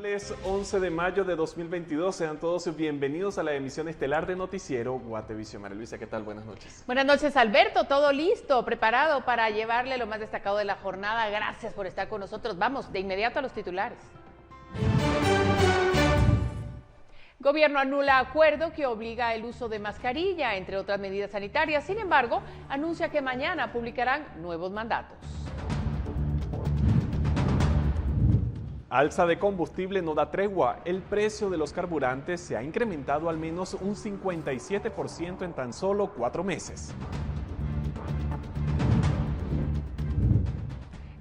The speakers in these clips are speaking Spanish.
miércoles 11 de mayo de 2022. Sean todos bienvenidos a la emisión estelar de Noticiero Guatevisión. María Luisa, ¿qué tal? Buenas noches. Buenas noches, Alberto. Todo listo, preparado para llevarle lo más destacado de la jornada. Gracias por estar con nosotros. Vamos de inmediato a los titulares. Gobierno anula acuerdo que obliga el uso de mascarilla, entre otras medidas sanitarias. Sin embargo, anuncia que mañana publicarán nuevos mandatos. Alza de combustible no da tregua. El precio de los carburantes se ha incrementado al menos un 57% en tan solo 4 meses.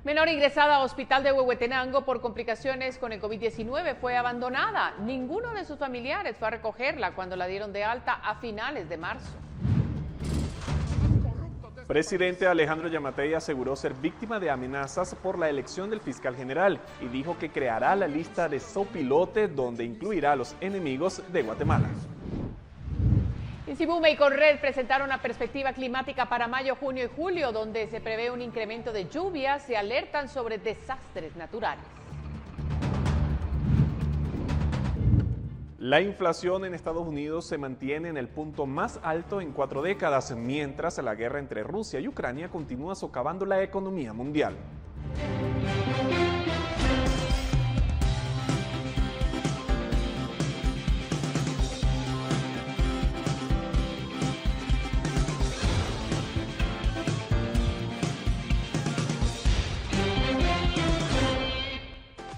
Menor ingresada a hospital de Huehuetenango por complicaciones con el COVID-19 fue abandonada. Ninguno de sus familiares fue a recogerla cuando la dieron de alta a finales de marzo. Presidente Alejandro Yamatei aseguró ser víctima de amenazas por la elección del fiscal general y dijo que creará la lista de sopilote donde incluirá a los enemigos de Guatemala. Insibume y Conred presentaron una perspectiva climática para mayo, junio y julio, donde se prevé un incremento de lluvias y alertan sobre desastres naturales. La inflación en Estados Unidos se mantiene en el punto más alto en 4 décadas, mientras la guerra entre Rusia y Ucrania continúa socavando la economía mundial.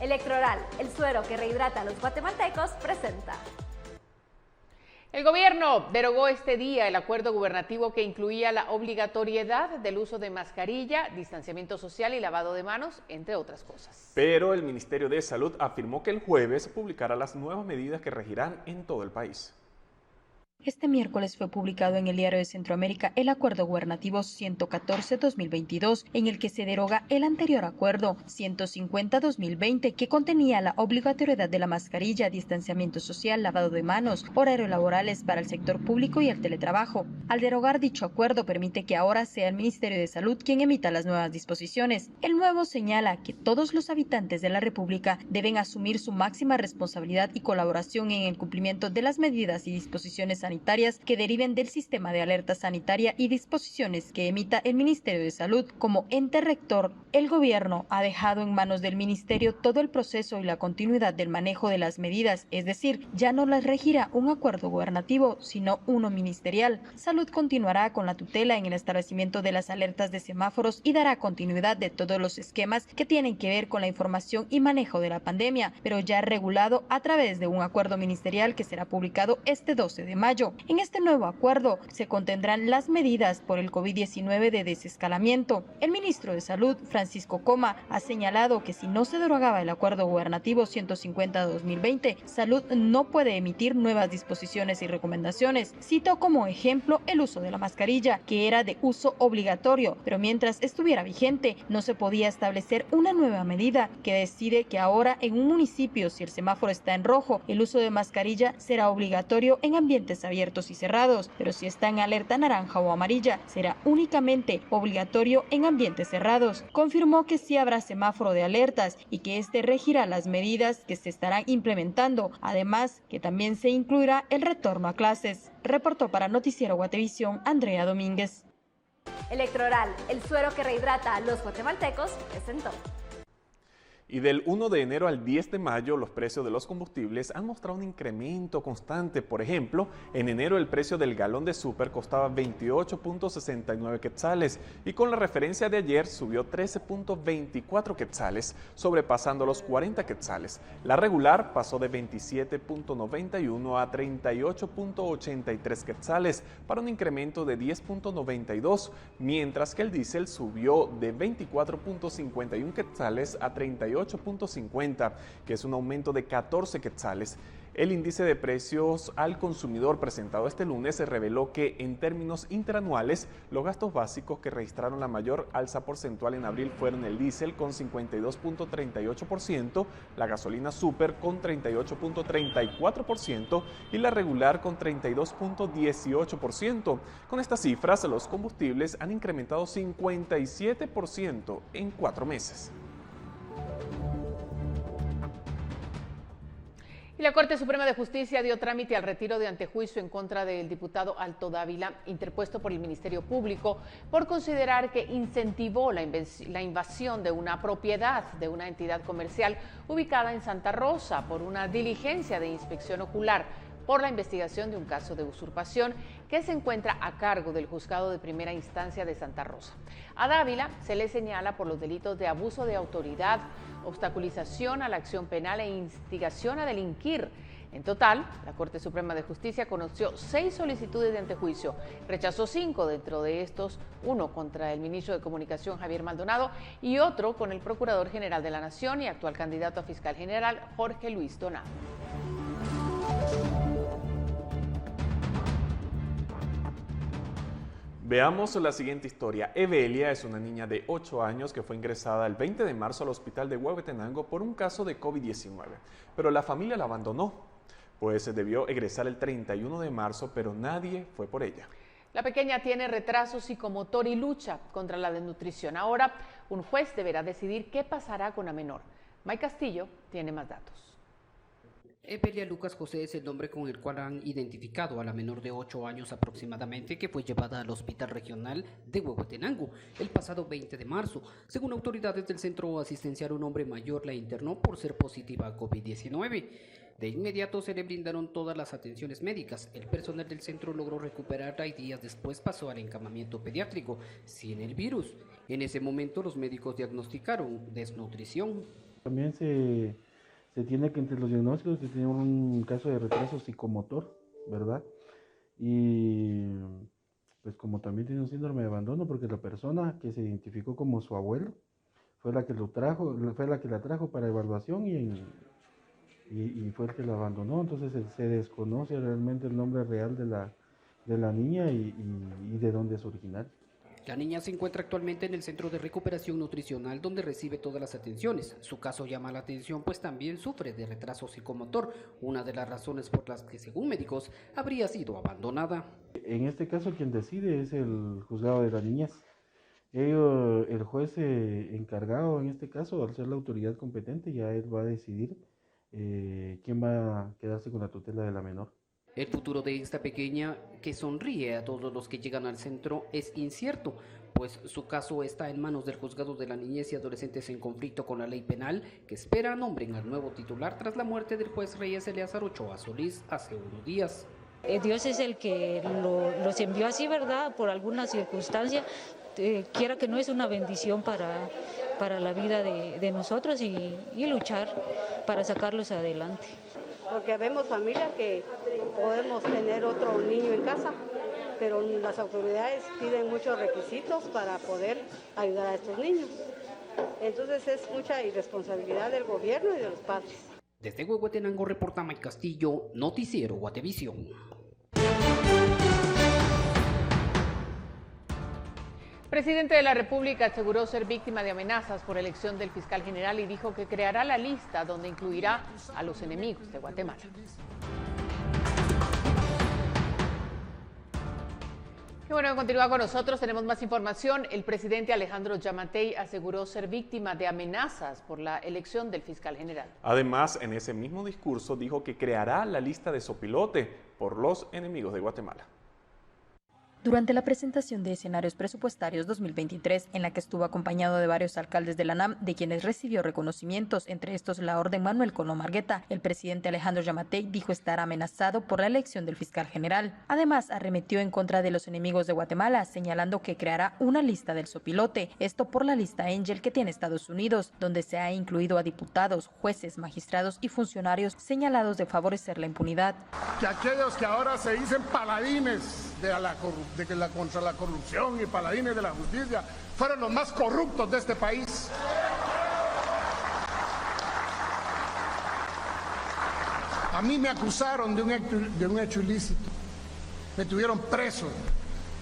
Electroral, el suero que rehidrata a los guatemaltecos, presenta. El gobierno derogó este día el acuerdo gubernativo que incluía la obligatoriedad del uso de mascarilla, distanciamiento social y lavado de manos, entre otras cosas. Pero el Ministerio de Salud afirmó que el jueves publicará las nuevas medidas que regirán en todo el país. Este miércoles fue publicado en el Diario de Centroamérica el Acuerdo Gubernativo 114-2022, en el que se deroga el anterior Acuerdo 150-2020, que contenía la obligatoriedad de la mascarilla, distanciamiento social, lavado de manos, horarios laborales para el sector público y el teletrabajo. Al derogar dicho acuerdo, permite que ahora sea el Ministerio de Salud quien emita las nuevas disposiciones. El nuevo señala que todos los habitantes de la República deben asumir su máxima responsabilidad y colaboración en el cumplimiento de las medidas y disposiciones sanitarias que deriven del sistema de alerta sanitaria y disposiciones que emita el Ministerio de Salud. Como ente rector, el gobierno ha dejado en manos del ministerio todo el proceso y la continuidad del manejo de las medidas, es decir, ya no las regirá un acuerdo gubernativo, sino uno ministerial. Salud continuará con la tutela en el establecimiento de las alertas de semáforos y dará continuidad de todos los esquemas que tienen que ver con la información y manejo de la pandemia, pero ya regulado a través de un acuerdo ministerial que será publicado este 12 de mayo. En este nuevo acuerdo se contendrán las medidas por el COVID-19 de desescalamiento. El ministro de Salud, Francisco Coma, ha señalado que si no se derogaba el acuerdo gubernativo 150-2020, Salud no puede emitir nuevas disposiciones y recomendaciones. Citó como ejemplo el uso de la mascarilla, que era de uso obligatorio, pero mientras estuviera vigente, no se podía establecer una nueva medida que decide que ahora en un municipio, si el semáforo está en rojo, el uso de mascarilla será obligatorio en ambientes abiertos y cerrados, pero si está en alerta naranja o amarilla, será únicamente obligatorio en ambientes cerrados. Confirmó que sí habrá semáforo de alertas y que este regirá las medidas que se estarán implementando, además que también se incluirá el retorno a clases. Reportó para Noticiero Guatevisión, Andrea Domínguez. Electroral, el suero que rehidrata a los guatemaltecos, presentó. Y del 1 de enero al 10 de mayo, los precios de los combustibles han mostrado un incremento constante. Por ejemplo, en enero el precio del galón de súper costaba 28.69 quetzales y con la referencia de ayer subió 13.24 quetzales, sobrepasando los 40 quetzales. La regular pasó de 27.91 a 38.83 quetzales para un incremento de 10.92, mientras que el diésel subió de 24.51 quetzales a 38.50, que es un aumento de 14 quetzales. El índice de precios al consumidor presentado este lunes se reveló que en términos interanuales los gastos básicos que registraron la mayor alza porcentual en abril fueron el diésel con 52.38%, la gasolina super con 38.34% y la regular con 32.18%. Con estas cifras, los combustibles han incrementado 57% en 4 meses. Y la Corte Suprema de Justicia dio trámite al retiro de antejuicio en contra del diputado Alto Dávila, interpuesto por el Ministerio Público, por considerar que incentivó la invasión de una propiedad de una entidad comercial ubicada en Santa Rosa por una diligencia de inspección ocular por la investigación de un caso de usurpación que se encuentra a cargo del Juzgado de Primera Instancia de Santa Rosa. A Dávila se le señala por los delitos de abuso de autoridad, obstaculización a la acción penal e instigación a delinquir. En total, la Corte Suprema de Justicia conoció 6 solicitudes de antejuicio, rechazó 5, dentro de estos 1 contra el ministro de Comunicación Javier Maldonado y otro con el Procurador General de la Nación y actual candidato a fiscal general Jorge Luis Donado. Veamos la siguiente historia. Evelia es una niña de 8 años que fue ingresada el 20 de marzo al hospital de Huehuetenango por un caso de COVID-19, pero la familia la abandonó, pues se debió egresar el 31 de marzo, pero nadie fue por ella. La pequeña tiene retraso psicomotor y lucha contra la desnutrición. Ahora, un juez deberá decidir qué pasará con la menor. May Castillo tiene más datos. Evelia Lucas José es el nombre con el cual han identificado a la menor de 8 años aproximadamente que fue llevada al Hospital Regional de Huehuetenango el pasado 20 de marzo. Según autoridades del centro asistencial, un hombre mayor la internó por ser positiva a COVID-19. De inmediato se le brindaron todas las atenciones médicas. El personal del centro logró recuperarla y días después pasó al encamamiento pediátrico sin el virus. En ese momento los médicos diagnosticaron desnutrición. También se tiene que entre los diagnósticos que tiene un caso de retraso psicomotor, ¿verdad? Y pues como también tiene un síndrome de abandono, porque la persona que se identificó como su abuelo fue la que la trajo para evaluación y fue el que la abandonó. Entonces se desconoce realmente el nombre real de la niña y de dónde es originaria. La niña se encuentra actualmente en el Centro de Recuperación Nutricional, donde recibe todas las atenciones. Su caso llama la atención, pues también sufre de retraso psicomotor, una de las razones por las que, según médicos, habría sido abandonada. En este caso, quien decide es el juzgado de la niñez. El juez encargado, en este caso, al ser la autoridad competente, ya él va a decidir quién va a quedarse con la tutela de la menor. El futuro de esta pequeña, que sonríe a todos los que llegan al centro, es incierto, pues su caso está en manos del Juzgado de la Niñez y Adolescentes en conflicto con la ley penal, que espera nombren al nuevo titular tras la muerte del juez Reyes Eleazar Ochoa Solís hace unos días. Dios es el que los envió así, ¿verdad? Por alguna circunstancia, quiera que no, es una bendición para la vida de nosotros y luchar para sacarlos adelante. Porque vemos familias que podemos tener otro niño en casa, pero las autoridades piden muchos requisitos para poder ayudar a estos niños. Entonces es mucha irresponsabilidad del gobierno y de los padres. Desde Huehuetenango reporta May Castillo, Noticiero Guatevisión. Presidente de la República aseguró ser víctima de amenazas por elección del fiscal general y dijo que creará la lista donde incluirá a los enemigos de Guatemala. Y bueno, continúa con nosotros, tenemos más información. El presidente Alejandro Yamatei aseguró ser víctima de amenazas por la elección del fiscal general. Además, en ese mismo discurso dijo que creará la lista de sopilote por los enemigos de Guatemala. Durante la presentación de escenarios presupuestarios 2023, en la que estuvo acompañado de varios alcaldes de la NAM, de quienes recibió reconocimientos, entre estos la Orden Manuel Colón Margueta, el presidente Alejandro Yamatei dijo estar amenazado por la elección del fiscal general. Además, arremetió en contra de los enemigos de Guatemala, señalando que creará una lista del sopilote, esto por la lista Angel que tiene Estados Unidos, donde se ha incluido a diputados, jueces, magistrados y funcionarios señalados de favorecer la impunidad. Que aquellos que ahora se dicen paladines contra la corrupción y paladines de la justicia fueron los más corruptos de este país. A mí me acusaron de un hecho ilícito, me tuvieron preso,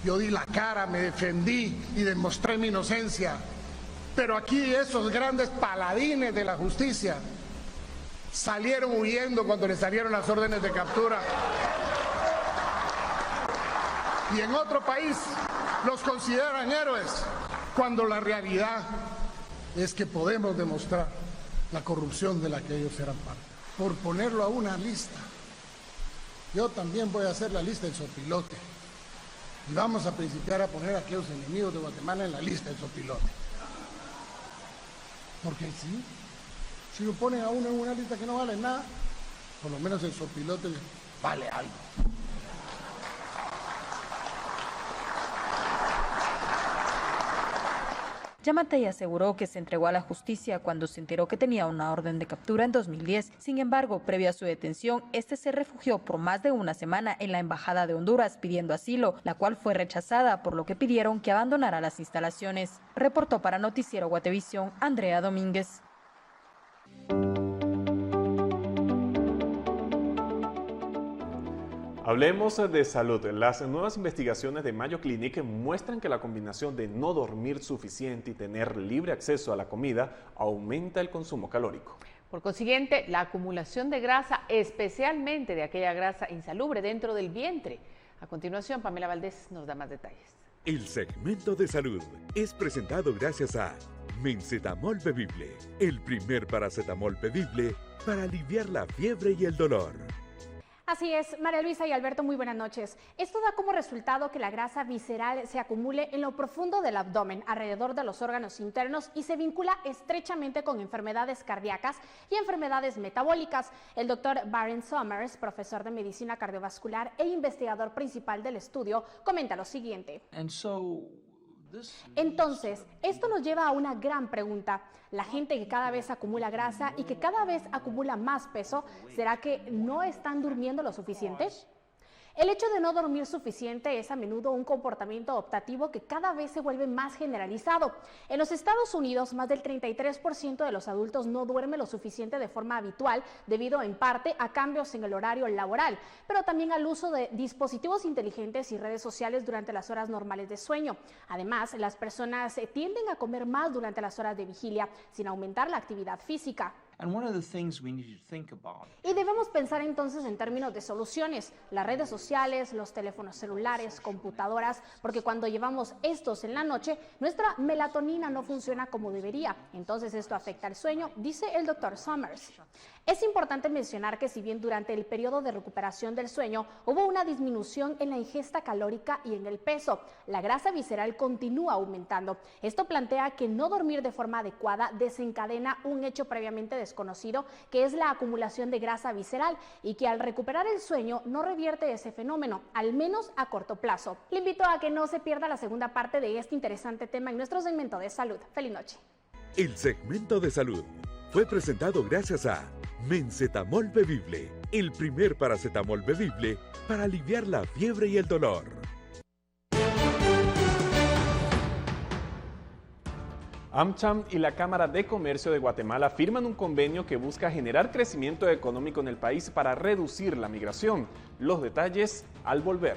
yo di la cara, me defendí y demostré mi inocencia, pero aquí esos grandes paladines de la justicia salieron huyendo cuando les salieron las órdenes de captura. Y en otro país los consideran héroes, cuando la realidad es que podemos demostrar la corrupción de la que ellos eran parte. por ponerlo a una lista. Yo también voy a hacer la lista del sopilote. Y vamos a principiar a poner a aquellos enemigos de Guatemala en la lista del sopilote. Porque sí, si lo ponen a uno en una lista que no vale nada, por lo menos el sopilote vale algo. Yamatei aseguró que se entregó a la justicia cuando se enteró que tenía una orden de captura en 2010. Sin embargo, previo a su detención, este se refugió por más de una semana en la Embajada de Honduras pidiendo asilo, la cual fue rechazada, por lo que pidieron que abandonara las instalaciones. Reportó para Noticiero Guatevisión, Andrea Domínguez. Hablemos de salud. Las nuevas investigaciones de Mayo Clinic muestran que la combinación de no dormir suficiente y tener libre acceso a la comida aumenta el consumo calórico. Por consiguiente, la acumulación de grasa, especialmente de aquella grasa insalubre dentro del vientre. A continuación, Pamela Valdés nos da más detalles. El segmento de salud es presentado gracias a Mencetamol Bebible, el primer paracetamol bebible para aliviar la fiebre y el dolor. Así es, María Luisa y Alberto, muy buenas noches. Esto da como resultado que la grasa visceral se acumule en lo profundo del abdomen, alrededor de los órganos internos, y se vincula estrechamente con enfermedades cardíacas y enfermedades metabólicas. El doctor Barron Summers, profesor de medicina cardiovascular e investigador principal del estudio, comenta lo siguiente. Entonces, esto nos lleva a una gran pregunta. La gente que cada vez acumula grasa y que cada vez acumula más peso, ¿será que no están durmiendo lo suficiente? El hecho de no dormir suficiente es a menudo un comportamiento optativo que cada vez se vuelve más generalizado. En los Estados Unidos, más del 33% de los adultos no duerme lo suficiente de forma habitual, debido en parte a cambios en el horario laboral, pero también al uso de dispositivos inteligentes y redes sociales durante las horas normales de sueño. Además, las personas tienden a comer más durante las horas de vigilia, sin aumentar la actividad física. Y debemos pensar entonces en términos de soluciones, las redes sociales, los teléfonos celulares, computadoras, porque cuando llevamos estos en la noche, nuestra melatonina no funciona como debería. Entonces esto afecta al sueño, dice el doctor Summers. Es importante mencionar que si bien durante el periodo de recuperación del sueño hubo una disminución en la ingesta calórica y en el peso, la grasa visceral continúa aumentando. Esto plantea que no dormir de forma adecuada desencadena un hecho previamente desconocido, que es la acumulación de grasa visceral, y que al recuperar el sueño no revierte ese fenómeno, al menos a corto plazo. Le invito a que no se pierda la segunda parte de este interesante tema en nuestro segmento de salud. Feliz noche. El segmento de salud fue presentado gracias a Mencetamol Bebible, el primer paracetamol bebible para aliviar la fiebre y el dolor. AmCham y la Cámara de Comercio de Guatemala firman un convenio que busca generar crecimiento económico en el país para reducir la migración. Los detalles al volver.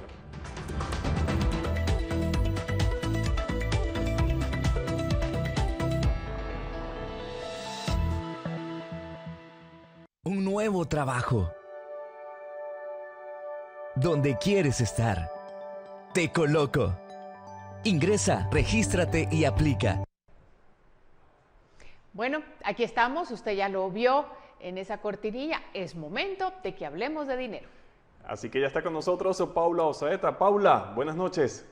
Un nuevo trabajo. Donde quieres estar. Te coloco. Ingresa, regístrate y aplica. Bueno, aquí estamos, usted ya lo vio en esa cortinilla. Es momento de que hablemos de dinero. Así que ya está con nosotros Paula Osaeta. Paula, buenas noches.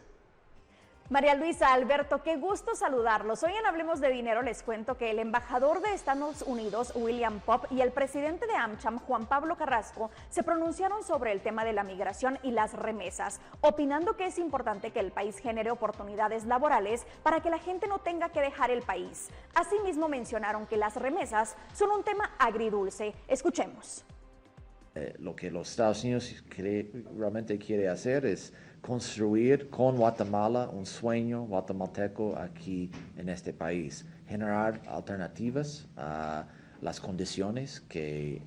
María Luisa, Alberto, qué gusto saludarlos. Hoy en Hablemos de Dinero les cuento que el embajador de Estados Unidos, William Popp, y el presidente de AmCham, Juan Pablo Carrasco, se pronunciaron sobre el tema de la migración y las remesas, opinando que es importante que el país genere oportunidades laborales para que la gente no tenga que dejar el país. Asimismo mencionaron que las remesas son un tema agridulce. Escuchemos. Lo que los Estados Unidos realmente quiere hacer es construir con Guatemala un sueño guatemalteco aquí en este país, generar alternativas a las condiciones que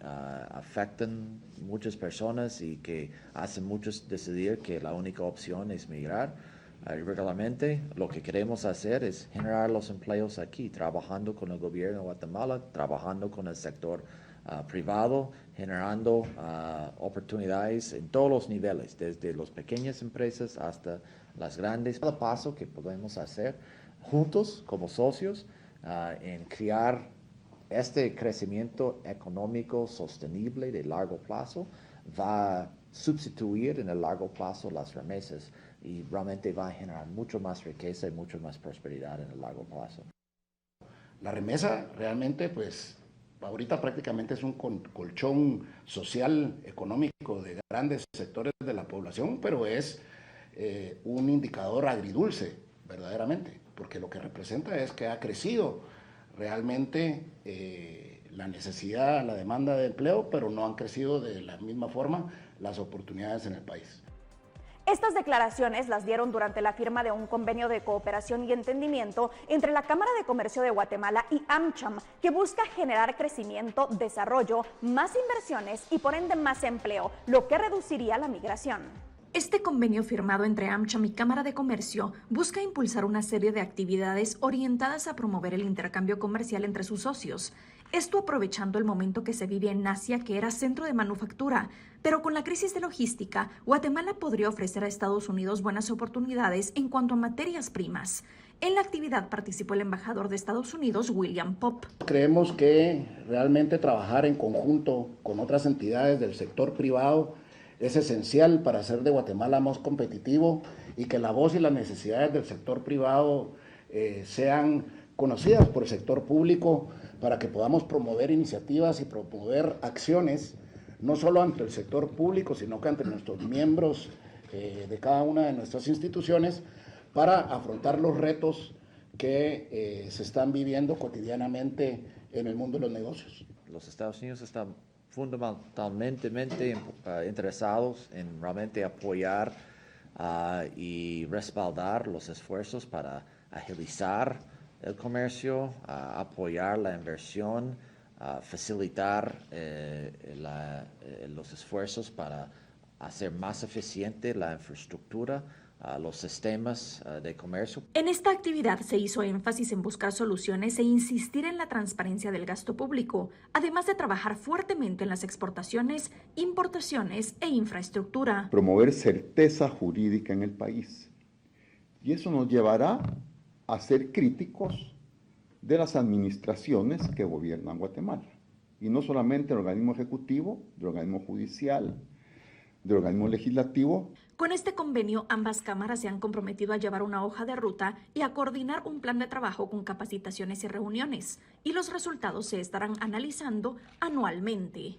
afectan muchas personas y que hacen muchos decidir que la única opción es migrar. Realmente lo que queremos hacer es generar los empleos aquí, trabajando con el gobierno de Guatemala, trabajando con el sector privado, generando oportunidades en todos los niveles, desde las pequeñas empresas hasta las grandes. Cada paso que podemos hacer juntos como socios en crear Este crecimiento económico sostenible de largo plazo va a sustituir en el largo plazo las remesas y realmente va a generar mucho más riqueza y mucho más prosperidad en el largo plazo. La remesa realmente, pues, ahorita prácticamente es un colchón social, económico de grandes sectores de la población, pero es un indicador agridulce, verdaderamente, porque lo que representa es que ha crecido realmente la necesidad, la demanda de empleo, pero no han crecido de la misma forma las oportunidades en el país. Estas declaraciones las dieron durante la firma de un convenio de cooperación y entendimiento entre la Cámara de Comercio de Guatemala y AmCham, que busca generar crecimiento, desarrollo, más inversiones y por ende más empleo, lo que reduciría la migración. Este convenio firmado entre AmCham y Cámara de Comercio busca impulsar una serie de actividades orientadas a promover el intercambio comercial entre sus socios. Esto aprovechando el momento que se vive en Asia, que era centro de manufactura, pero con la crisis de logística, Guatemala podría ofrecer a Estados Unidos buenas oportunidades en cuanto a materias primas. En la actividad participó el embajador de Estados Unidos, William Pop. Creemos que realmente trabajar en conjunto con otras entidades del sector privado es esencial para hacer de Guatemala más competitivo y que la voz y las necesidades del sector privado sean conocidas por el sector público para que podamos promover iniciativas y promover acciones, no solo ante el sector público, sino que ante nuestros miembros de cada una de nuestras instituciones, para afrontar los retos que se están viviendo cotidianamente en el mundo de los negocios. Los Estados Unidos están fundamentalmente interesados en realmente apoyar y respaldar los esfuerzos para agilizar el comercio, apoyar la inversión, facilitar los esfuerzos para hacer más eficiente la infraestructura, los sistemas de comercio. En esta actividad se hizo énfasis en buscar soluciones e insistir en la transparencia del gasto público, además de trabajar fuertemente en las exportaciones, importaciones e infraestructura. Promover certeza jurídica en el país. Y eso nos llevará a ser críticos de las administraciones que gobiernan Guatemala. Y no solamente el organismo ejecutivo, del organismo judicial, del organismo legislativo. Con este convenio, ambas cámaras se han comprometido a llevar una hoja de ruta y a coordinar un plan de trabajo con capacitaciones y reuniones, y los resultados se estarán analizando anualmente.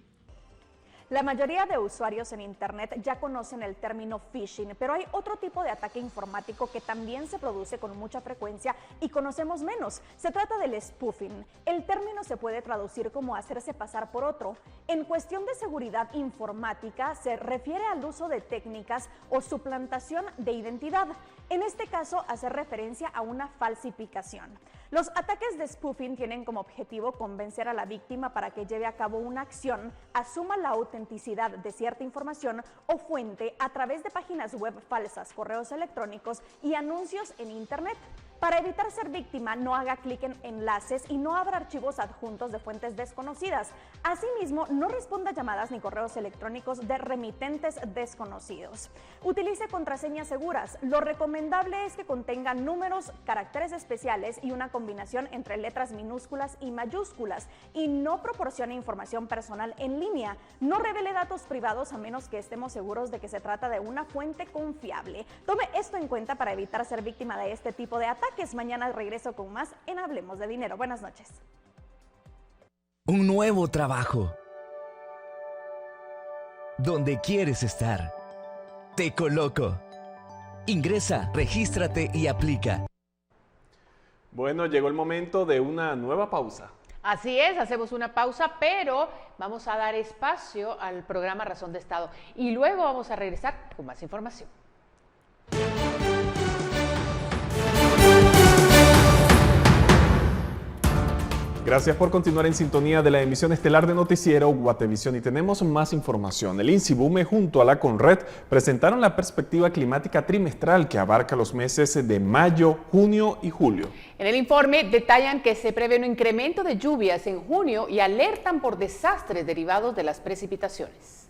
La mayoría de usuarios en Internet ya conocen el término phishing, pero hay otro tipo de ataque informático que también se produce con mucha frecuencia y conocemos menos. Se trata del spoofing. El término se puede traducir como hacerse pasar por otro. En cuestión de seguridad informática, se refiere al uso de técnicas o suplantación de identidad. En este caso, hace referencia a una falsificación. Los ataques de spoofing tienen como objetivo convencer a la víctima para que lleve a cabo una acción, asuma la autenticidad de cierta información o fuente a través de páginas web falsas, correos electrónicos y anuncios en Internet. Para evitar ser víctima, no haga clic en enlaces y no abra archivos adjuntos de fuentes desconocidas. Asimismo, no responda llamadas ni correos electrónicos de remitentes desconocidos. Utilice contraseñas seguras. Lo recomendable es que contengan números, caracteres especiales y una combinación entre letras minúsculas y mayúsculas. Y no proporcione información personal en línea. No revele datos privados a menos que estemos seguros de que se trata de una fuente confiable. Tome esto en cuenta para evitar ser víctima de este tipo de ataques. Mañana regreso con más en Hablemos de Dinero. Buenas noches. Un nuevo trabajo. Donde quieres estar. Te coloco. Ingresa, regístrate y aplica. Bueno, llegó el momento de una nueva pausa. Así es, hacemos una pausa, pero vamos a dar espacio al programa Razón de Estado y luego vamos a regresar con más información. Gracias por continuar en sintonía de la emisión estelar de Noticiero Guatevisión y tenemos más información. El INSIBUME junto a la CONRED presentaron la perspectiva climática trimestral que abarca los meses de mayo, junio y julio. En el informe detallan que se prevé un incremento de lluvias en junio y alertan por desastres derivados de las precipitaciones.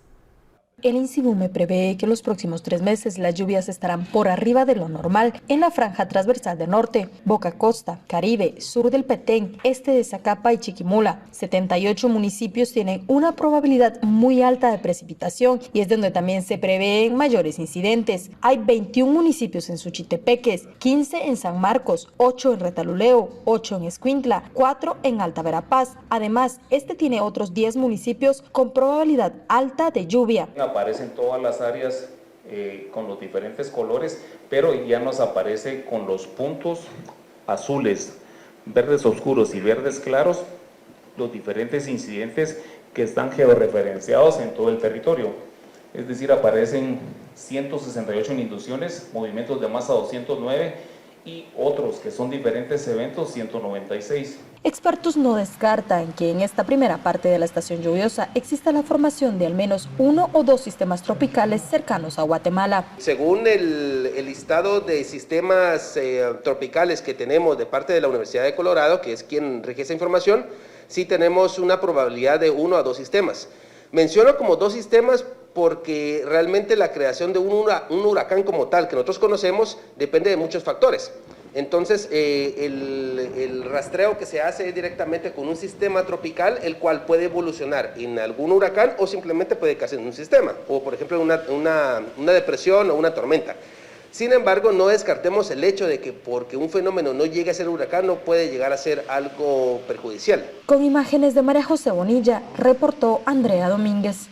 El INSIBUME prevé que los próximos 3 meses las lluvias estarán por arriba de lo normal en la franja transversal del norte, Boca Costa, Caribe, sur del Petén, este de Zacapa y Chiquimula. 78 municipios tienen una probabilidad muy alta de precipitación y es donde también se prevén mayores incidentes. Hay 21 municipios en Suchitepeques, 15 en San Marcos, 8 en Retaluleu, 8 en Escuintla, 4 en Alta Verapaz. Además, este tiene otros 10 municipios con probabilidad alta de lluvia. Aparecen todas las áreas con los diferentes colores, pero ya nos aparece con los puntos azules, verdes oscuros y verdes claros, los diferentes incidentes que están georreferenciados en todo el territorio. Es decir, aparecen 168 inundaciones, movimientos de masa 209 y otros que son diferentes eventos 196. Expertos no descartan que en esta primera parte de la estación lluviosa exista la formación de al menos 1 o 2 sistemas tropicales cercanos a Guatemala. Según el listado de sistemas tropicales que tenemos de parte de la Universidad de Colorado, que es quien rige esa información, sí tenemos una probabilidad de 1 a 2 sistemas. Menciono como 2 sistemas porque realmente la creación de un huracán como tal que nosotros conocemos depende de muchos factores. Entonces, el rastreo que se hace es directamente con un sistema tropical, el cual puede evolucionar en algún huracán o simplemente puede caer en un sistema, o por ejemplo una depresión o una tormenta. Sin embargo, no descartemos el hecho de que porque un fenómeno no llegue a ser huracán, no puede llegar a ser algo perjudicial. Con imágenes de María José Bonilla, reportó Andrea Domínguez.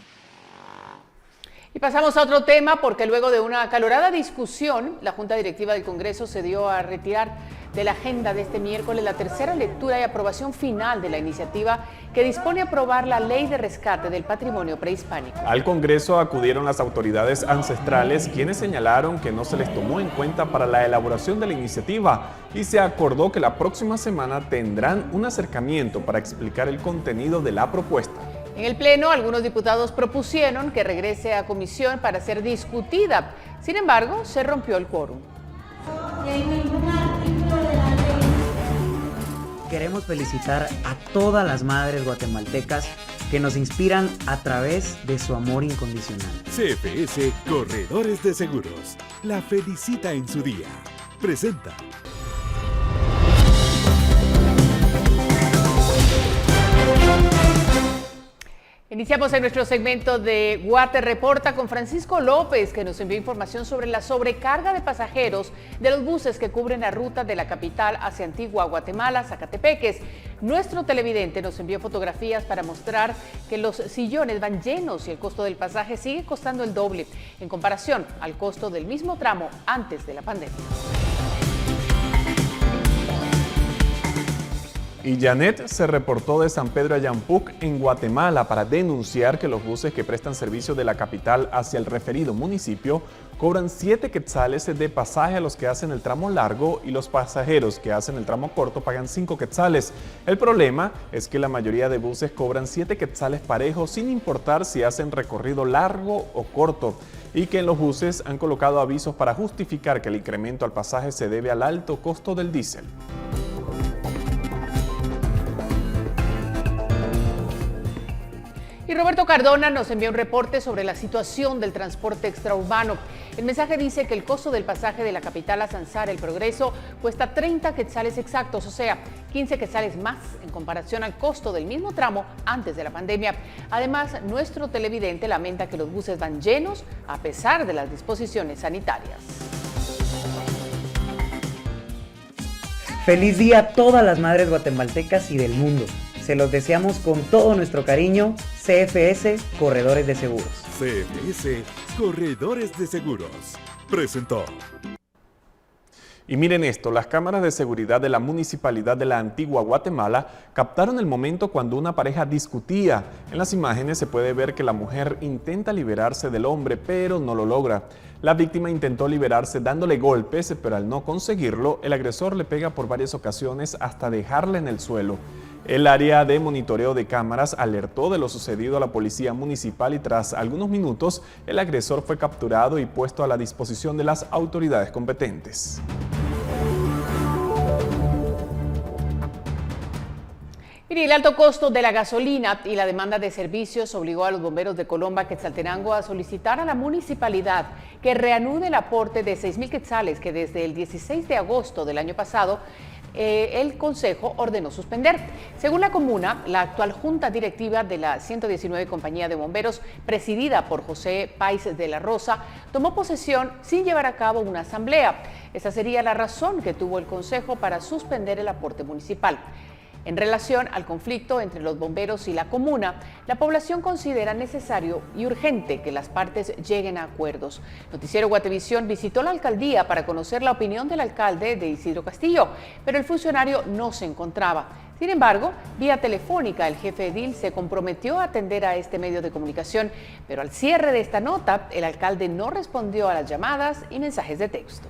Y pasamos a otro tema porque luego de una acalorada discusión, la Junta Directiva del Congreso se dio a retirar de la agenda de este miércoles la tercera lectura y aprobación final de la iniciativa que dispone a aprobar la Ley de Rescate del Patrimonio Prehispánico. Al Congreso acudieron las autoridades ancestrales, quienes señalaron que no se les tomó en cuenta para la elaboración de la iniciativa y se acordó que la próxima semana tendrán un acercamiento para explicar el contenido de la propuesta. En el Pleno, algunos diputados propusieron que regrese a comisión para ser discutida. Sin embargo, se rompió el quórum. Queremos felicitar a todas las madres guatemaltecas que nos inspiran a través de su amor incondicional. CFS Corredores de Seguros, la felicita en su día. Presenta. Iniciamos en nuestro segmento de Guate Reporta con Francisco López, que nos envió información sobre la sobrecarga de pasajeros de los buses que cubren la ruta de la capital hacia Antigua Guatemala, Zacatepeques. Nuestro televidente nos envió fotografías para mostrar que los sillones van llenos y el costo del pasaje sigue costando el doble en comparación al costo del mismo tramo antes de la pandemia. Y Janet se reportó de San Pedro Ayampuc en Guatemala para denunciar que los buses que prestan servicio de la capital hacia el referido municipio cobran 7 quetzales de pasaje a los que hacen el tramo largo y los pasajeros que hacen el tramo corto pagan 5 quetzales. El problema es que la mayoría de buses cobran 7 quetzales parejos sin importar si hacen recorrido largo o corto y que en los buses han colocado avisos para justificar que el incremento al pasaje se debe al alto costo del diésel. Y Roberto Cardona nos envió un reporte sobre la situación del transporte extraurbano. El mensaje dice que el costo del pasaje de la capital a Sansar El Progreso cuesta 30 quetzales exactos, o sea, 15 quetzales más en comparación al costo del mismo tramo antes de la pandemia. Además, nuestro televidente lamenta que los buses van llenos a pesar de las disposiciones sanitarias. Feliz día a todas las madres guatemaltecas y del mundo. Se los deseamos con todo nuestro cariño, CFS Corredores de Seguros. CFS Corredores de Seguros. Presentó. Y miren esto, las cámaras de seguridad de la Municipalidad de la Antigua Guatemala captaron el momento cuando una pareja discutía. En las imágenes se puede ver que la mujer intenta liberarse del hombre, pero no lo logra. La víctima intentó liberarse dándole golpes, pero al no conseguirlo, el agresor le pega por varias ocasiones hasta dejarla en el suelo. El área de monitoreo de cámaras alertó de lo sucedido a la policía municipal y tras algunos minutos, el agresor fue capturado y puesto a la disposición de las autoridades competentes. Mire, el alto costo de la gasolina y la demanda de servicios obligó a los bomberos de Colomba, Quetzaltenango, a solicitar a la municipalidad que reanude el aporte de 6,000 quetzales que desde el 16 de agosto del año pasado el Consejo ordenó suspender. Según la comuna, la actual junta directiva de la 119 Compañía de Bomberos, presidida por José Páez de la Rosa, tomó posesión sin llevar a cabo una asamblea. Esa sería la razón que tuvo el Consejo para suspender el aporte municipal. En relación al conflicto entre los bomberos y la comuna, la población considera necesario y urgente que las partes lleguen a acuerdos. Noticiero Guatevisión visitó la alcaldía para conocer la opinión del alcalde de Isidro Castillo, pero el funcionario no se encontraba. Sin embargo, vía telefónica, el jefe edil se comprometió a atender a este medio de comunicación, pero al cierre de esta nota, el alcalde no respondió a las llamadas y mensajes de texto.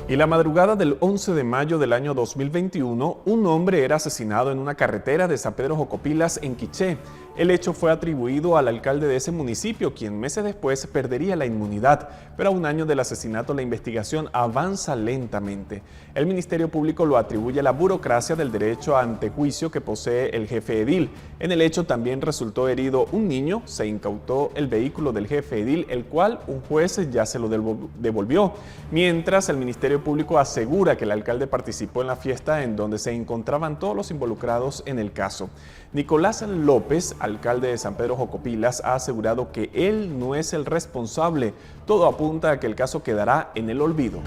Y la madrugada del 11 de mayo del año 2021, un hombre era asesinado en una carretera de San Pedro Jocopilas, en Quiché. El hecho fue atribuido al alcalde de ese municipio, quien meses después perdería la inmunidad, pero a un año del asesinato la investigación avanza lentamente. El Ministerio Público lo atribuye a la burocracia del derecho a antejuicio que posee el jefe edil. En el hecho también resultó herido un niño, se incautó el vehículo del jefe edil, el cual un juez ya se lo devolvió, mientras el Ministerio Público asegura que el alcalde participó en la fiesta en donde se encontraban todos los involucrados en el caso. Nicolás López, alcalde de San Pedro Jocopilas, ha asegurado que él no es el responsable. Todo apunta a que el caso quedará en el olvido.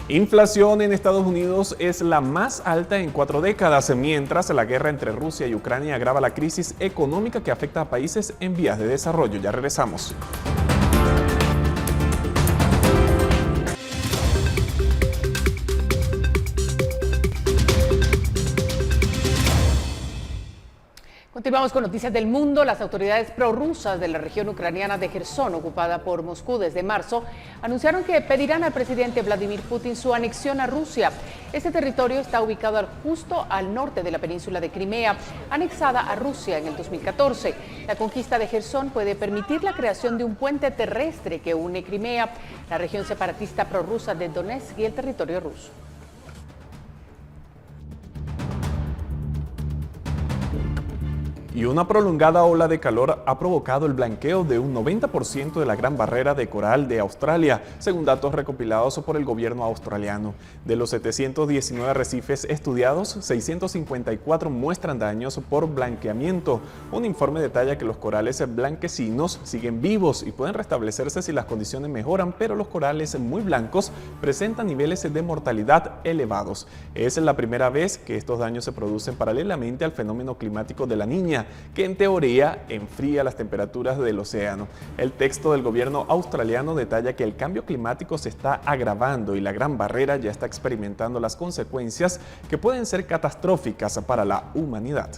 Inflación en Estados Unidos es la más alta en 4 décadas, mientras la guerra entre Rusia y Ucrania agrava la crisis económica que afecta a países en vías de desarrollo. Ya regresamos. Continuamos con noticias del mundo. Las autoridades prorrusas de la región ucraniana de Jersón, ocupada por Moscú desde marzo, anunciaron que pedirán al presidente Vladimir Putin su anexión a Rusia. Este territorio está ubicado justo al norte de la península de Crimea, anexada a Rusia en el 2014. La conquista de Jersón puede permitir la creación de un puente terrestre que une Crimea, la región separatista prorrusa de Donetsk y el territorio ruso. Y una prolongada ola de calor ha provocado el blanqueo de un 90% de la Gran Barrera de Coral de Australia, según datos recopilados por el gobierno australiano. De los 719 arrecifes estudiados, 654 muestran daños por blanqueamiento. Un informe detalla que los corales blanquecinos siguen vivos y pueden restablecerse si las condiciones mejoran, pero los corales muy blancos presentan niveles de mortalidad elevados. Es la primera vez que estos daños se producen paralelamente al fenómeno climático de la Niña, que en teoría enfría las temperaturas del océano. El texto del gobierno australiano detalla que el cambio climático se está agravando y la Gran Barrera ya está experimentando las consecuencias que pueden ser catastróficas para la humanidad.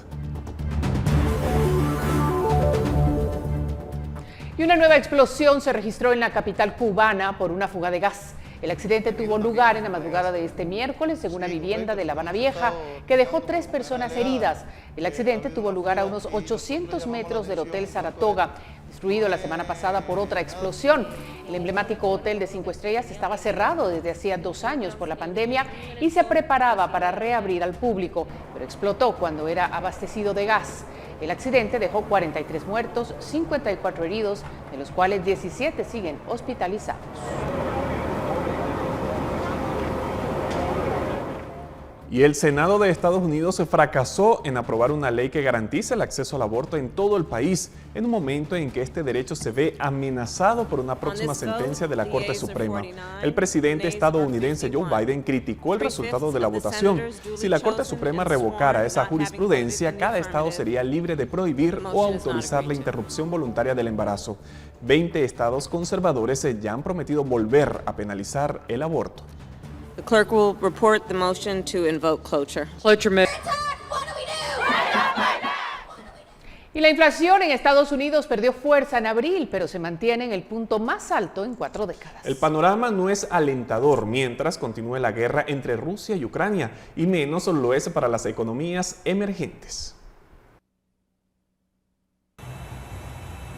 Y una nueva explosión se registró en la capital cubana por una fuga de gas. El accidente tuvo lugar en la madrugada de este miércoles en una vivienda de La Habana Vieja que dejó 3 personas heridas. El accidente tuvo lugar a unos 800 metros del Hotel Saratoga, destruido la semana pasada por otra explosión. El emblemático hotel de 5 estrellas estaba cerrado desde hacía 2 años por la pandemia y se preparaba para reabrir al público, pero explotó cuando era abastecido de gas. El accidente dejó 43 muertos, 54 heridos, de los cuales 17 siguen hospitalizados. Y el Senado de Estados Unidos fracasó en aprobar una ley que garantice el acceso al aborto en todo el país, en un momento en que este derecho se ve amenazado por una próxima sentencia de la Corte Suprema. El presidente estadounidense Joe Biden criticó el resultado de la votación. Si la Corte Suprema revocara esa jurisprudencia, cada estado sería libre de prohibir o autorizar la interrupción voluntaria del embarazo. 20 estados conservadores ya han prometido volver a penalizar el aborto. The clerk will report the motion to invoke cloture. Y la inflación en Estados Unidos perdió fuerza en abril, pero se mantiene en el punto más alto en 4 décadas. El panorama no es alentador mientras continúe la guerra entre Rusia y Ucrania, y menos lo es para las economías emergentes.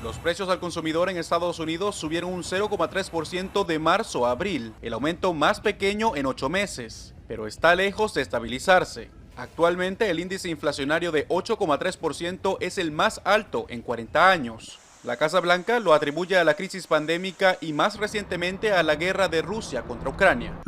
Los precios al consumidor en Estados Unidos subieron un 0,3% de marzo a abril, el aumento más pequeño en 8 meses, pero está lejos de estabilizarse. Actualmente el índice inflacionario de 8,3% es el más alto en 40 años. La Casa Blanca lo atribuye a la crisis pandémica y más recientemente a la guerra de Rusia contra Ucrania.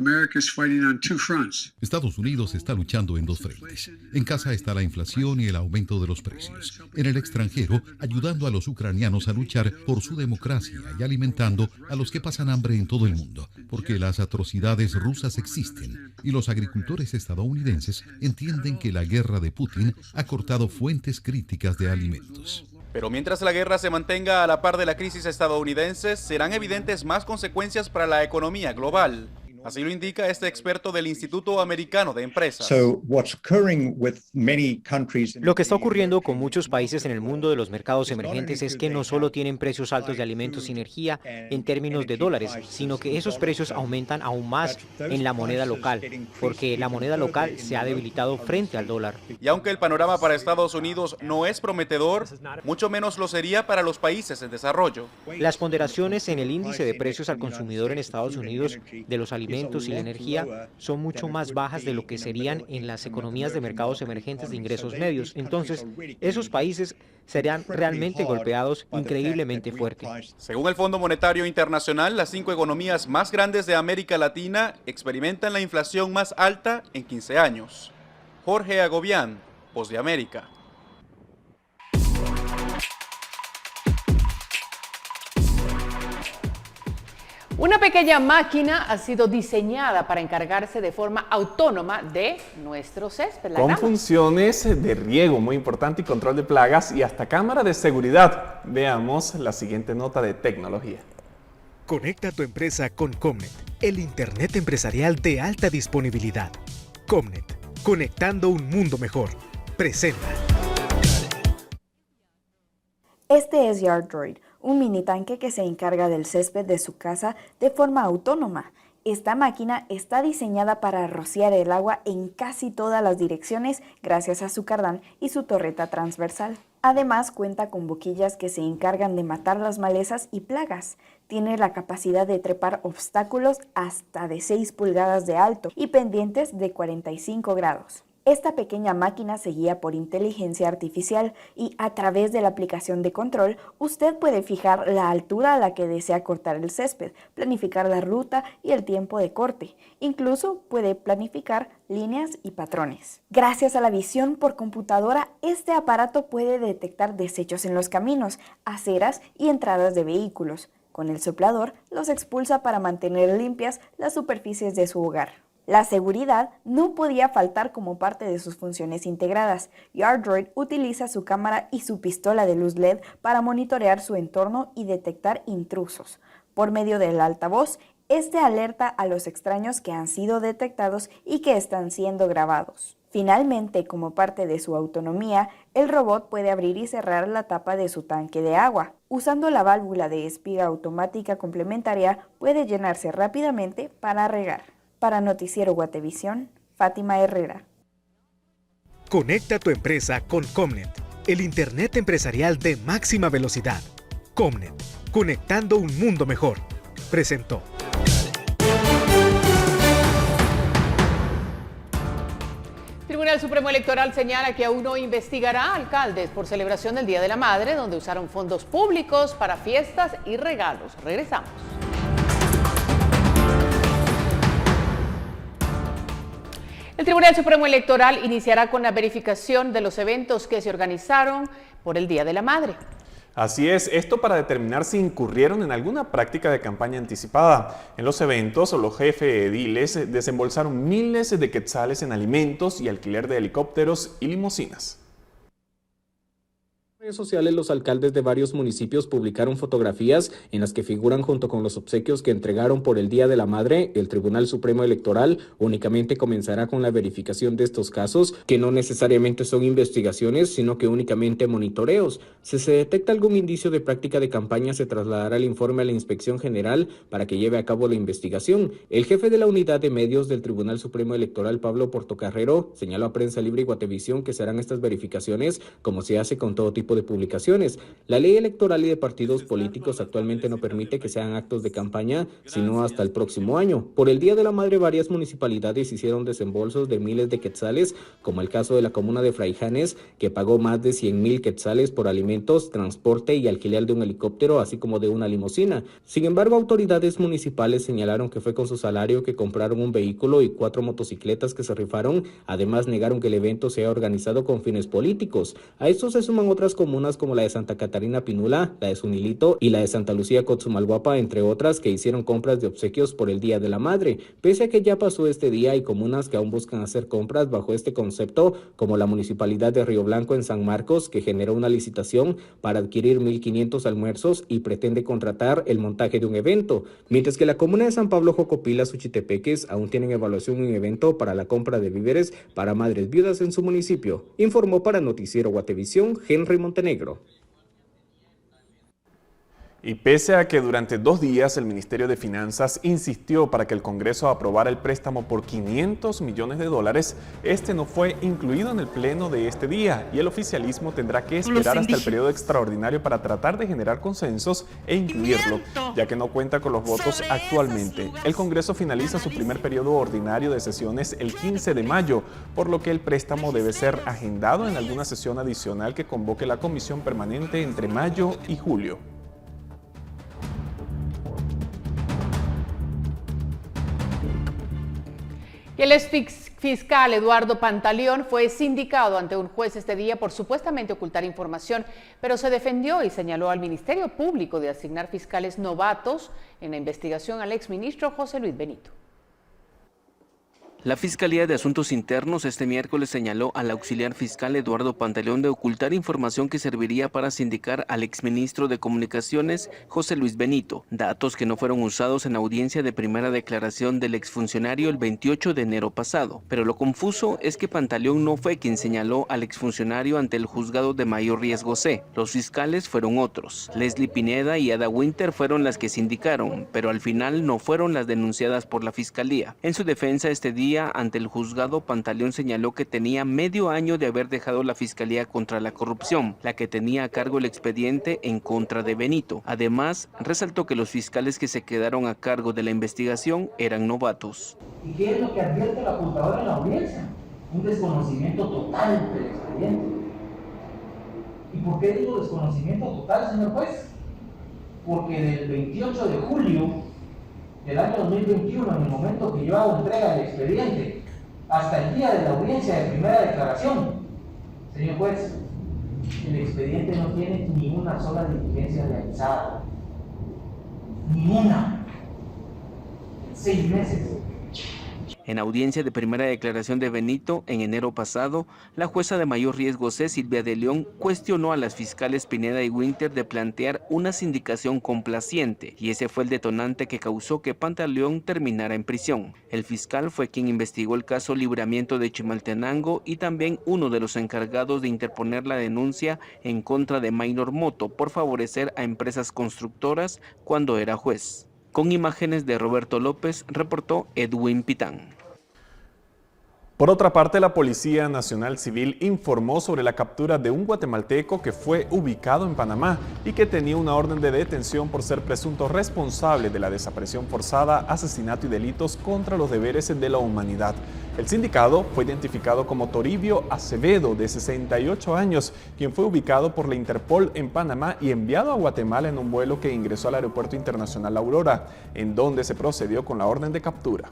Estados Unidos está luchando en dos frentes. En casa está la inflación y el aumento de los precios. En el extranjero, ayudando a los ucranianos a luchar por su democracia y alimentando a los que pasan hambre en todo el mundo, porque las atrocidades rusas existen y los agricultores estadounidenses entienden que la guerra de Putin ha cortado fuentes críticas de alimentos. Pero mientras la guerra se mantenga a la par de la crisis estadounidense, serán evidentes más consecuencias para la economía global. Así lo indica este experto del Instituto Americano de Empresas. Lo que está ocurriendo con muchos países en el mundo de los mercados emergentes es que no solo tienen precios altos de alimentos y energía en términos de dólares, sino que esos precios aumentan aún más en la moneda local, porque la moneda local se ha debilitado frente al dólar. Y aunque el panorama para Estados Unidos no es prometedor, mucho menos lo sería para los países en desarrollo. Las ponderaciones en el índice de precios al consumidor en Estados Unidos de los alimentos y la energía son mucho más bajas de lo que serían en las economías de mercados emergentes de ingresos medios. Entonces, esos países serán realmente golpeados increíblemente fuerte. Según el Fondo Monetario Internacional, las 5 economías más grandes de América Latina experimentan la inflación más alta en 15 años. Jorge Agobián, Voz de América. Una pequeña máquina ha sido diseñada para encargarse de forma autónoma de nuestro césped. Con funciones de riego muy importante y control de plagas y hasta cámara de seguridad. Veamos la siguiente nota de tecnología. Conecta tu empresa con Comnet, el Internet empresarial de alta disponibilidad. Comnet, conectando un mundo mejor. Presenta. Este es YardDroid, un mini tanque que se encarga del césped de su casa de forma autónoma. Esta máquina está diseñada para rociar el agua en casi todas las direcciones gracias a su cardán y su torreta transversal. Además, cuenta con boquillas que se encargan de matar las malezas y plagas. Tiene la capacidad de trepar obstáculos hasta de 6 pulgadas de alto y pendientes de 45 grados. Esta pequeña máquina se guía por inteligencia artificial y a través de la aplicación de control, usted puede fijar la altura a la que desea cortar el césped, planificar la ruta y el tiempo de corte. Incluso puede planificar líneas y patrones. Gracias a la visión por computadora, este aparato puede detectar desechos en los caminos, aceras y entradas de vehículos. Con el soplador, los expulsa para mantener limpias las superficies de su hogar. La seguridad no podía faltar como parte de sus funciones integradas. YardDroid utiliza su cámara y su pistola de luz LED para monitorear su entorno y detectar intrusos. Por medio del altavoz, este alerta a los extraños que han sido detectados y que están siendo grabados. Finalmente, como parte de su autonomía, el robot puede abrir y cerrar la tapa de su tanque de agua. Usando la válvula de espiga automática complementaria, puede llenarse rápidamente para regar. Para Noticiero Guatevisión, Fátima Herrera. Conecta tu empresa con Comnet, el Internet empresarial de máxima velocidad. Comnet, conectando un mundo mejor. Presentó. El Tribunal Supremo Electoral señala que aún no investigará a alcaldes por celebración del Día de la Madre, donde usaron fondos públicos para fiestas y regalos. Regresamos. El Tribunal Supremo Electoral iniciará con la verificación de los eventos que se organizaron por el Día de la Madre. Así es, esto para determinar si incurrieron en alguna práctica de campaña anticipada. En los eventos, los jefes ediles desembolsaron miles de quetzales en alimentos y alquiler de helicópteros y limusinas. En redes sociales, los alcaldes de varios municipios publicaron fotografías en las que figuran junto con los obsequios que entregaron por el Día de la Madre. El Tribunal Supremo Electoral únicamente comenzará con la verificación de estos casos, que no necesariamente son investigaciones, sino que únicamente monitoreos. Si se detecta algún indicio de práctica de campaña, se trasladará el informe a la Inspección General para que lleve a cabo la investigación. El jefe de la Unidad de Medios del Tribunal Supremo Electoral, Pablo Portocarrero, señaló a Prensa Libre y Guatevisión que serán estas verificaciones como se hace con todo tipo tipo de publicaciones. La ley electoral y de partidos políticos actualmente no permite que sean actos de campaña, sino hasta el próximo año. Por el Día de la Madre, varias municipalidades hicieron desembolsos de miles de quetzales, como el caso de la comuna de Fraijanes, que pagó más de 100,000 quetzales por alimentos, transporte y alquiler de un helicóptero, así como de una limusina. Sin embargo, autoridades municipales señalaron que fue con su salario que compraron un vehículo y 4 motocicletas que se rifaron. Además, negaron que el evento sea organizado con fines políticos. A esto se suman otras comunas como la de Santa Catarina Pinula, la de Sunilito y la de Santa Lucía Cotzumalguapa, entre otras, que hicieron compras de obsequios por el Día de la Madre. Pese a que ya pasó este día, hay comunas que aún buscan hacer compras bajo este concepto, como la municipalidad de Río Blanco en San Marcos, que generó una licitación para adquirir 1,500 almuerzos y pretende contratar el montaje de un evento, mientras que la comuna de San Pablo Jocopila, Suchitepeques, aún tienen evaluación un evento para la compra de víveres para madres viudas en su municipio. Informó para Noticiero Guatevisión Henry Montenegro. Y pese a que durante 2 días el Ministerio de Finanzas insistió para que el Congreso aprobara el préstamo por $500 millones, este no fue incluido en el pleno de este día y el oficialismo tendrá que esperar hasta el periodo extraordinario para tratar de generar consensos e incluirlo, ya que no cuenta con los votos actualmente. El Congreso finaliza su primer periodo ordinario de sesiones el 15 de mayo, por lo que el préstamo debe ser agendado en alguna sesión adicional que convoque la Comisión Permanente entre mayo y julio. El exfiscal Eduardo Pantaleón fue sindicado ante un juez este día por supuestamente ocultar información, pero se defendió y señaló al Ministerio Público de asignar fiscales novatos en la investigación al exministro José Luis Benito. La Fiscalía de Asuntos Internos este miércoles señaló al auxiliar fiscal Eduardo Pantaleón de ocultar información que serviría para sindicar al exministro de Comunicaciones José Luis Benito, datos que no fueron usados en la audiencia de primera declaración del exfuncionario el 28 de enero pasado. Pero lo confuso es que Pantaleón no fue quien señaló al exfuncionario ante el juzgado de mayor riesgo C. Los fiscales fueron otros. Leslie Pineda y Ada Winter fueron las que sindicaron, pero al final no fueron las denunciadas por la Fiscalía. En su defensa este día, ante el juzgado, Pantaleón señaló que tenía medio año de haber dejado la Fiscalía contra la Corrupción, la que tenía a cargo el expediente en contra de Benito. Además, resaltó que los fiscales que se quedaron a cargo de la investigación eran novatos. ¿Y qué es lo que advierte la acusadora en la audiencia? Un desconocimiento total del expediente. ¿Y por qué digo desconocimiento total, señor juez? Porque del 28 de julio del año 2021, en el momento que yo hago entrega del expediente, hasta el día de la audiencia de primera declaración, señor juez, el expediente no tiene ni una sola diligencia realizada. Ni una. 6 meses. En audiencia de primera declaración de Benito, en enero pasado, la jueza de mayor riesgo C, Silvia de León, cuestionó a las fiscales Pineda y Winter de plantear una sindicación complaciente, y ese fue el detonante que causó que Pantaleón terminara en prisión. El fiscal fue quien investigó el caso Libramiento de Chimaltenango y también uno de los encargados de interponer la denuncia en contra de Maynor Moto por favorecer a empresas constructoras cuando era juez. Con imágenes de Roberto López, reportó Edwin Pitán. Por otra parte, la Policía Nacional Civil informó sobre la captura de un guatemalteco que fue ubicado en Panamá y que tenía una orden de detención por ser presunto responsable de la desaparición forzada, asesinato y delitos contra los deberes de la humanidad. El sindicado fue identificado como Toribio Acevedo, de 68 años, quien fue ubicado por la Interpol en Panamá y enviado a Guatemala en un vuelo que ingresó al Aeropuerto Internacional Aurora, en donde se procedió con la orden de captura.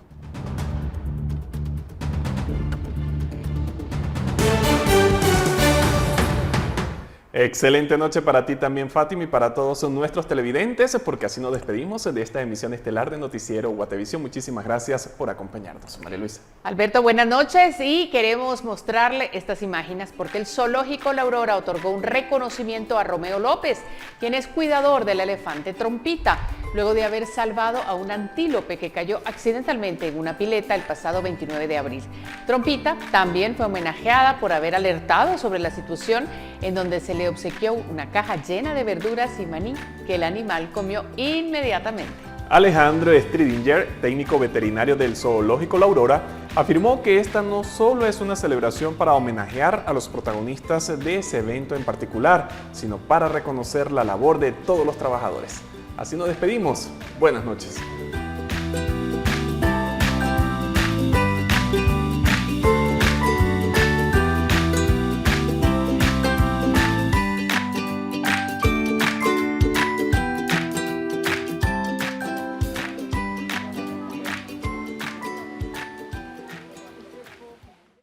Excelente noche para ti también, Fátima, y para todos nuestros televidentes, porque así nos despedimos de esta emisión estelar de Noticiero Guatevisión. Muchísimas gracias por acompañarnos, María Luisa. Alberto, buenas noches, y queremos mostrarle estas imágenes porque el Zoológico La Aurora otorgó un reconocimiento a Romeo López, quien es cuidador del elefante Trompita, luego de haber salvado a un antílope que cayó accidentalmente en una pileta el pasado 29 de abril. Trompita también fue homenajeada por haber alertado sobre la situación en donde se le obsequió una caja llena de verduras y maní que el animal comió inmediatamente. Alejandro Stridinger, técnico veterinario del Zoológico La Aurora, Afirmó que esta no solo es una celebración para homenajear a los protagonistas de ese evento en particular, sino para reconocer la labor de todos los trabajadores. Así nos despedimos. Buenas noches.